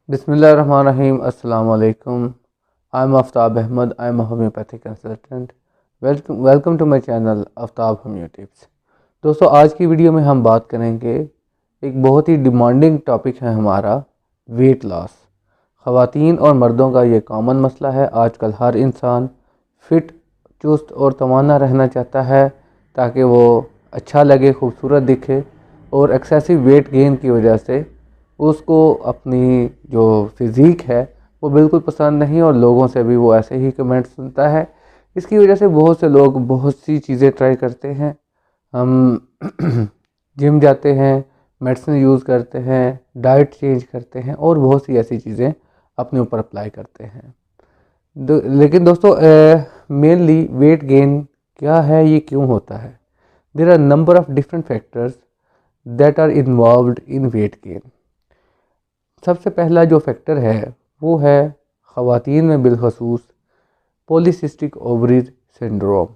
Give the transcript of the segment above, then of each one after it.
बिस्मिल्लाहिर्रहमानिर्रहीम। अस्सलाम वालेकुम। I am Aftab Ahmad. I am a homeopathic consultant. Welcome to my channel Aftab homeo tips. दोस्तों, आज की वीडियो में हम बात करेंगे, एक बहुत ही डिमांडिंग टॉपिक है हमारा, वेट लॉस। ख़वातीन और मर्दों का ये कॉमन मसला है। आजकल हर इंसान फ़िट, चुस्त और तवाना रहना चाहता है ताकि वो अच्छा लगे, खूबसूरत दिखे। और एक्सेसिव वेट गेन की वजह से उसको अपनी जो फिज़ीक है वो बिल्कुल पसंद नहीं, और लोगों से भी वो ऐसे ही कमेंट सुनता है। इसकी वजह से बहुत से लोग बहुत सी चीज़ें ट्राई करते हैं। हम जिम जाते हैं, मेडिसिन यूज़ करते हैं, डाइट चेंज करते हैं और बहुत सी ऐसी चीज़ें अपने ऊपर अप्लाई करते हैं। लेकिन दोस्तों, मेनली वेट गेन क्या है, ये क्यों होता है? There are number of different factors that are involved in weight gain. सबसे पहला जो फैक्टर है वो है ख़वातीन में बिलखसूस पॉलीसिस्टिक ओवरीज सिंड्रोम।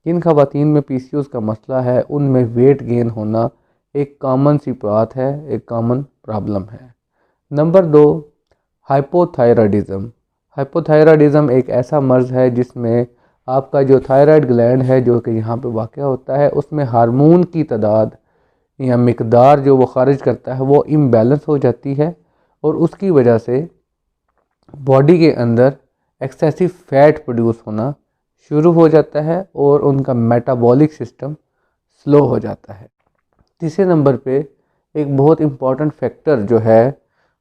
जिन ख़वातीन में पीसीओएस का मसला है उनमें वेट गेन होना एक कॉमन सी बात है, एक कॉमन प्रॉब्लम है। Number 2, hypothyroidism. हाइपोथायराइडिज़म एक ऐसा मर्ज़ है जिसमें आपका जो थायराइड ग्लैंड है, जो कि यहाँ पे वाक़ होता है, उसमें हार्मोन की तादाद या मिकदार जो वो खारिज करता है वो इम्बैलेंस हो जाती है, और उसकी वजह से बॉडी के अंदर एक्सेसिव फ़ैट प्रोड्यूस होना शुरू हो जाता है और उनका मेटाबॉलिक सिस्टम स्लो हो जाता है। तीसरे नंबर पे एक बहुत इम्पॉर्टेंट फैक्टर जो है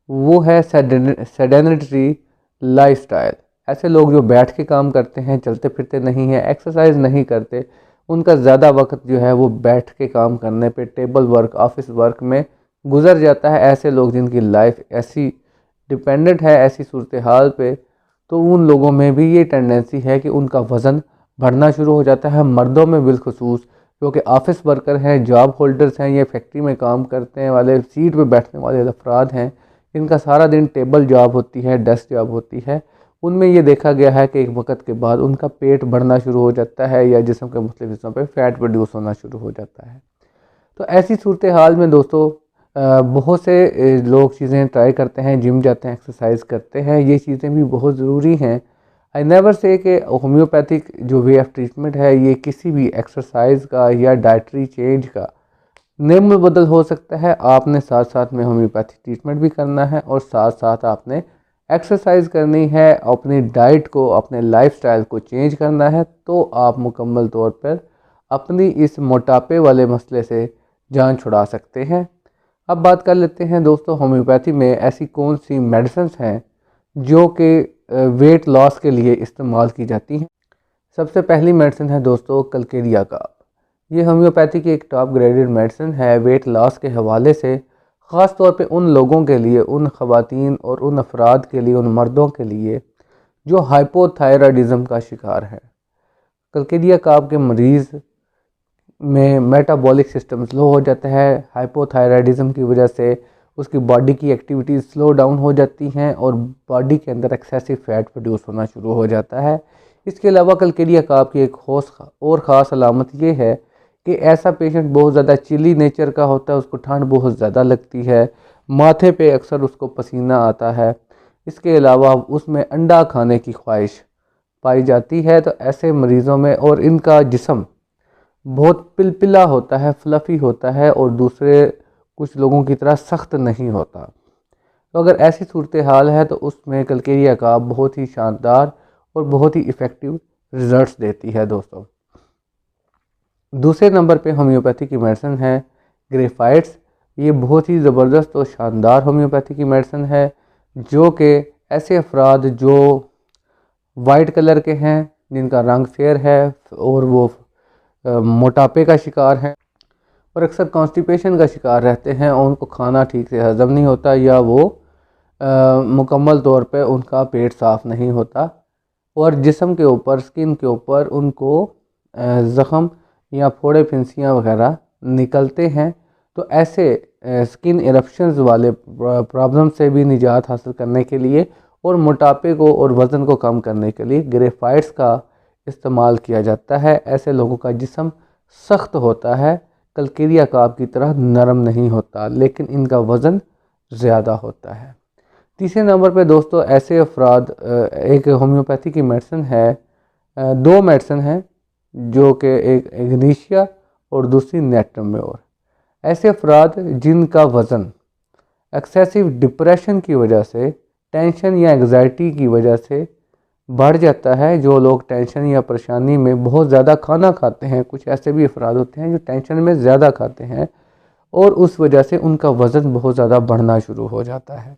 वो है सेडेनिटरी लाइफस्टाइल। ऐसे लोग जो बैठ के काम करते हैं, चलते फिरते नहीं हैं, एक्सरसाइज नहीं करते, उनका ज़्यादा वक्त जो है वो बैठ के काम करने पे, टेबल वर्क, ऑफिस वर्क में गुजर जाता है। ऐसे लोग जिनकी लाइफ ऐसी डिपेंडेंट है ऐसी सूरत हाल पे, तो उन लोगों में भी ये टेंडेंसी है कि उनका वज़न बढ़ना शुरू हो जाता है। मर्दों में बिलखसूस जो कि ऑफिस वर्कर हैं, जॉब होल्डर्स हैं, ये फैक्ट्री में काम करने वाले, सीट पे बैठने वाले अफराद हैं, इनका सारा दिन टेबल जॉब होती है, डेस्क जॉब होती है, उनमें ये देखा गया है कि एक वक्त के बाद उनका पेट बढ़ना शुरू हो जाता है या जिस्म के मुख्तलिफ हिस्सों पे फ़ैट प्रोड्यूस होना शुरू हो जाता है। तो ऐसी सूरत हाल में दोस्तों, बहुत से लोग चीज़ें ट्राई करते हैं, जिम जाते हैं, एक्सरसाइज करते हैं, ये चीज़ें भी बहुत ज़रूरी हैं। आई नेवर से कि होम्योपैथिक जो वे ऑफ ट्रीटमेंट है ये किसी भी एक्सरसाइज का या डाइटरी चेंज का निम्न बदल हो सकता है। आपने साथ साथ में होम्योपैथिक ट्रीटमेंट भी करना है और साथ साथ आपने एक्सरसाइज करनी है, अपनी डाइट को, अपने लाइफस्टाइल को चेंज करना है, तो आप मुकम्मल तौर पर अपनी इस मोटापे वाले मसले से जान छुड़ा सकते हैं। अब बात कर लेते हैं दोस्तों, होम्योपैथी में ऐसी कौन सी मेडिसिन हैं जो कि वेट लॉस के लिए इस्तेमाल की जाती हैं। सबसे पहली मेडिसिन है दोस्तों कलकेरिया का। ये होम्योपैथी की एक टॉप ग्रेडेड मेडिसिन है वेट लॉस के हवाले से, ख़ास तौर पे उन लोगों के लिए, उन ख़वातीन और उन अफराद के लिए, उन मर्दों के लिए जो हाइपोथायराइडिज़म का शिकार है। कलकेरिया काब के मरीज़ में मेटाबॉलिक सिस्टम स्लो हो जाता है। हाइपोथायराइडिज़म की वजह से उसकी बॉडी की एक्टिविटीज़ स्लो डाउन हो जाती हैं और बॉडी के अंदर एक्सेसिव फ़ैट प्रोड्यूस होना शुरू हो जाता है। इसके अलावा कलकेरिया काब की एक और ख़ास अलामत ये है कि ऐसा पेशेंट बहुत ज़्यादा चिली नेचर का होता है, उसको ठंड बहुत ज़्यादा लगती है, माथे पे अक्सर उसको पसीना आता है। इसके अलावा उसमें अंडा खाने की ख्वाहिश पाई जाती है। तो ऐसे मरीज़ों में, और इनका जिस्म बहुत पिलपिला होता है, फ्लफ़ी होता है और दूसरे कुछ लोगों की तरह सख्त नहीं होता। तो अगर ऐसी सूरत हाल है तो उसमें कलकेरिया का बहुत ही शानदार और बहुत ही इफ़ेक्टिव रिज़ल्ट्स देती है दोस्तों। दूसरे नंबर पे होम्योपैथी की मेडिसिन है ग्रेफाइट्स। ये बहुत ही ज़बरदस्त और शानदार होम्योपैथी की मेडिसिन है जो कि ऐसे अफराद जो वाइट कलर के हैं, जिनका रंग फेयर है और वो मोटापे का शिकार हैं और अक्सर कॉन्स्टिपेशन का शिकार रहते हैं, और उनको खाना ठीक से हज़म नहीं होता या वो मुकम्मल तौर पे उनका पेट साफ़ नहीं होता, और जिस्म के ऊपर, स्किन के ऊपर उनको ज़ख़म या फोड़े फिंसियाँ वगैरह निकलते हैं। तो ऐसे स्किन इरप्शंस वाले प्रॉब्लम से भी निजात हासिल करने के लिए और मोटापे को और वज़न को कम करने के लिए ग्रेफाइट्स का इस्तेमाल किया जाता है। ऐसे लोगों का जिस्म सख्त होता है, कलकेरिया काब की तरह नरम नहीं होता, लेकिन इनका वज़न ज़्यादा होता है। तीसरे नंबर पे दोस्तों ऐसे अफराद, एक होम्योपैथी की मेडिसिन है, दो मेडिसिन हैं जो कि एक इग्नीशिया और दूसरी नेट्रम्योर। ऐसे अफराद जिनका वज़न एक्सेसिव डिप्रेशन की वजह से, टेंशन या एंग्जाइटी की वजह से बढ़ जाता है, जो लोग टेंशन या परेशानी में बहुत ज़्यादा खाना खाते हैं, कुछ ऐसे भी अफराद होते हैं जो टेंशन में ज़्यादा खाते हैं और उस वजह से उनका वज़न बहुत ज़्यादा बढ़ना शुरू हो जाता है।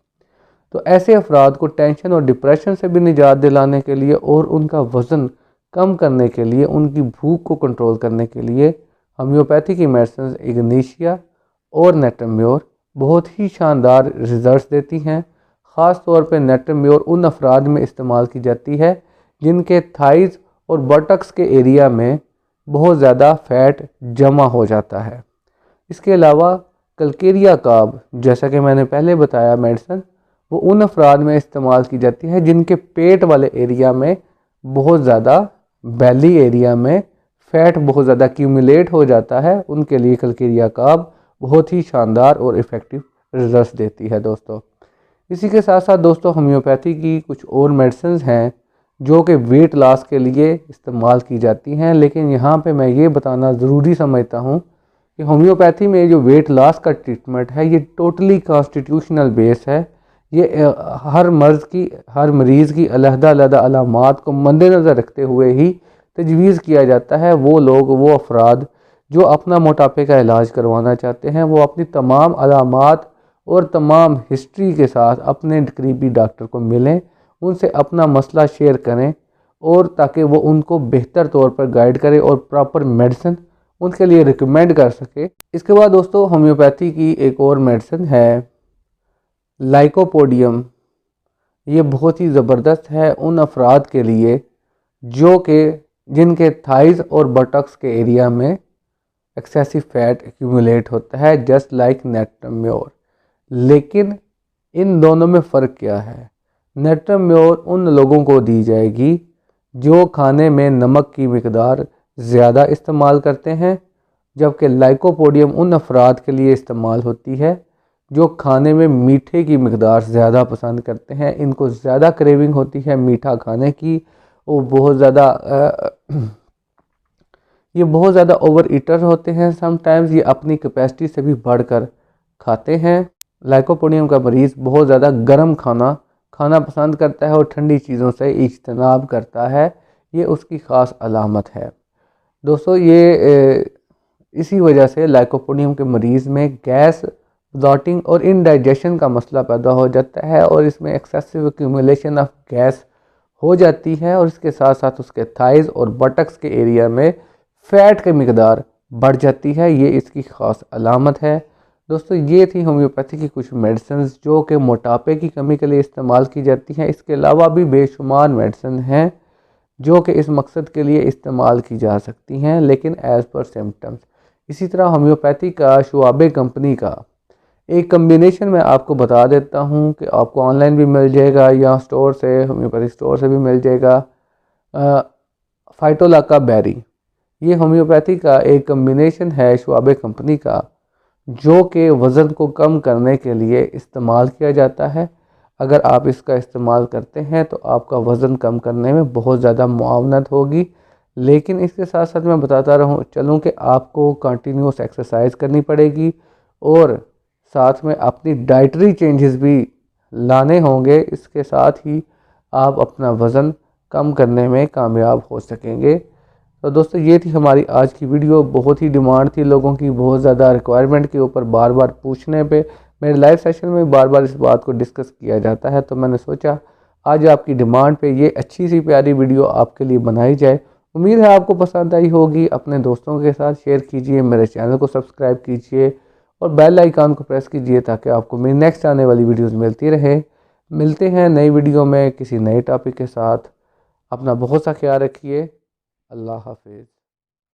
तो ऐसे अफराद को टेंशन और डिप्रेशन से भी निजात दिलाने के लिए और उनका वज़न कम करने के लिए, उनकी भूख को कंट्रोल करने के लिए होम्योपैथी की मेडिसिन इग्नीशिया और नेट्रम्योर बहुत ही शानदार रिजल्ट्स देती हैं। ख़ास तौर पे नेट्रम्योर उन अफराद में इस्तेमाल की जाती है जिनके थाइज़ और बटक्स के एरिया में बहुत ज़्यादा फ़ैट जमा हो जाता है। इसके अलावा कलकेरिया काब, जैसा कि मैंने पहले बताया मेडिसिन, वो उन अफराद में इस्तेमाल की जाती है जिनके पेट वाले एरिया में बहुत ज़्यादा, बेली एरिया में फ़ैट बहुत ज़्यादा एक्यूमुलेट हो जाता है। उनके लिए कलकेरिया काब बहुत ही शानदार और इफ़ेक्टिव रिजल्ट्स देती है दोस्तों। इसी के साथ साथ दोस्तों होम्योपैथी की कुछ और मेडिसिन हैं जो कि वेट लॉस के लिए इस्तेमाल की जाती हैं, लेकिन यहाँ पे मैं ये बताना ज़रूरी समझता हूँ कि होम्योपैथी में जो वेट लॉस का ट्रीटमेंट है ये टोटली कॉन्स्टिट्यूशनल बेस है। ये हर मरीज़ की अलग-अलग अलामात को मद्देनज़र रखते हुए ही तजवीज़ किया जाता है। वो अफराद जो अपना मोटापे का इलाज करवाना चाहते हैं, वो अपनी तमाम अलामात और तमाम हिस्ट्री के साथ अपने करीबी डॉक्टर को मिलें, उनसे अपना मसला शेयर करें और ताकि वो उनको बेहतर तौर पर गाइड करे और प्रॉपर मेडिसिन उनके लिए रिकमेंड कर सके। इसके बाद दोस्तों होम्योपैथी की एक और मेडिसिन है लाइकोपोडियम। ये बहुत ही ज़बरदस्त है उन अफराद के लिए जो कि जिनके थाइज़ और बटक्स के एरिया में एक्सेसिव फैट एक्यूमुलेट होता है, जस्ट लाइक नेट्रम्योर। लेकिन इन दोनों में फ़र्क क्या है? नेट्रम्योर उन लोगों को दी जाएगी जो खाने में नमक की मिकदार ज़्यादा इस्तेमाल करते हैं, जबकि लाइकोपोडियम उन अफराद के लिए इस्तेमाल होती है जो खाने में मीठे की मिकदार ज़्यादा पसंद करते हैं। इनको ज़्यादा क्रेविंग होती है मीठा खाने की, वो ये बहुत ज़्यादा ओवर ईटर होते हैं। समटाइम्स ये अपनी कैपेसिटी से भी बढ़कर खाते हैं। लाइकोपोडियम का मरीज़ बहुत ज़्यादा गर्म खाना पसंद करता है और ठंडी चीज़ों से इज्तनाब करता है। ये उसकी ख़ास अलामत है दोस्तों। इसी वजह से लाइकोपोडियम के मरीज़ में गैस, ब्लॉटिंग और इनडाइजेशन का मसला पैदा हो जाता है और इसमें एक्सेसिव एक्यूमुलेशन ऑफ गैस हो जाती है और इसके साथ साथ उसके थाइज़ और बटक्स के एरिया में फ़ैट की मिकदार बढ़ जाती है। ये इसकी ख़ास अलामत है दोस्तों। ये थी होम्योपैथी की कुछ मेडिसिन जो कि मोटापे की कमी के लिए इस्तेमाल की जाती हैं। इसके अलावा भी बेशुमार मेडिसिन हैं जो कि इस मकसद के लिए इस्तेमाल की जा सकती हैं, लेकिन एज़ पर सिम्टम्स। इसी तरह होम्योपैथी का शुआबे कंपनी का एक कम्बिनेशन मैं आपको बता देता हूँ कि आपको ऑनलाइन भी मिल जाएगा या स्टोर से, होम्योपैथिक स्टोर से भी मिल जाएगा। फाइटोलाका बेरी, ये होम्योपैथी का एक कम्बिनेशन है शुआबे कंपनी का जो कि वज़न को कम करने के लिए इस्तेमाल किया जाता है। अगर आप इसका इस्तेमाल करते हैं तो आपका वज़न कम करने में बहुत ज़्यादा मुआवनत होगी। लेकिन इसके साथ साथ मैं बताता चलूँ कि आपको कंटिन्यूस एक्सरसाइज करनी पड़ेगी और साथ में अपनी डाइटरी चेंजेस भी लाने होंगे। इसके साथ ही आप अपना वज़न कम करने में कामयाब हो सकेंगे। तो दोस्तों ये थी हमारी आज की वीडियो। बहुत ही डिमांड थी लोगों की, बहुत ज़्यादा रिक्वायरमेंट के ऊपर बार बार पूछने पे मेरे लाइव सेशन में बार बार इस बात को डिस्कस किया जाता है, तो मैंने सोचा आज आपकी डिमांड पे ये अच्छी सी प्यारी वीडियो आपके लिए बनाई जाए। उम्मीद है आपको पसंद आई होगी। अपने दोस्तों के साथ शेयर कीजिए, मेरे चैनल को सब्सक्राइब कीजिए और बेल आइकन को प्रेस कीजिए ताकि आपको मेरी नेक्स्ट आने वाली वीडियोस मिलती रहे। मिलते हैं नई वीडियो में किसी नए टॉपिक के साथ। अपना बहुत सा ख्याल रखिए। अल्लाह हाफिज़।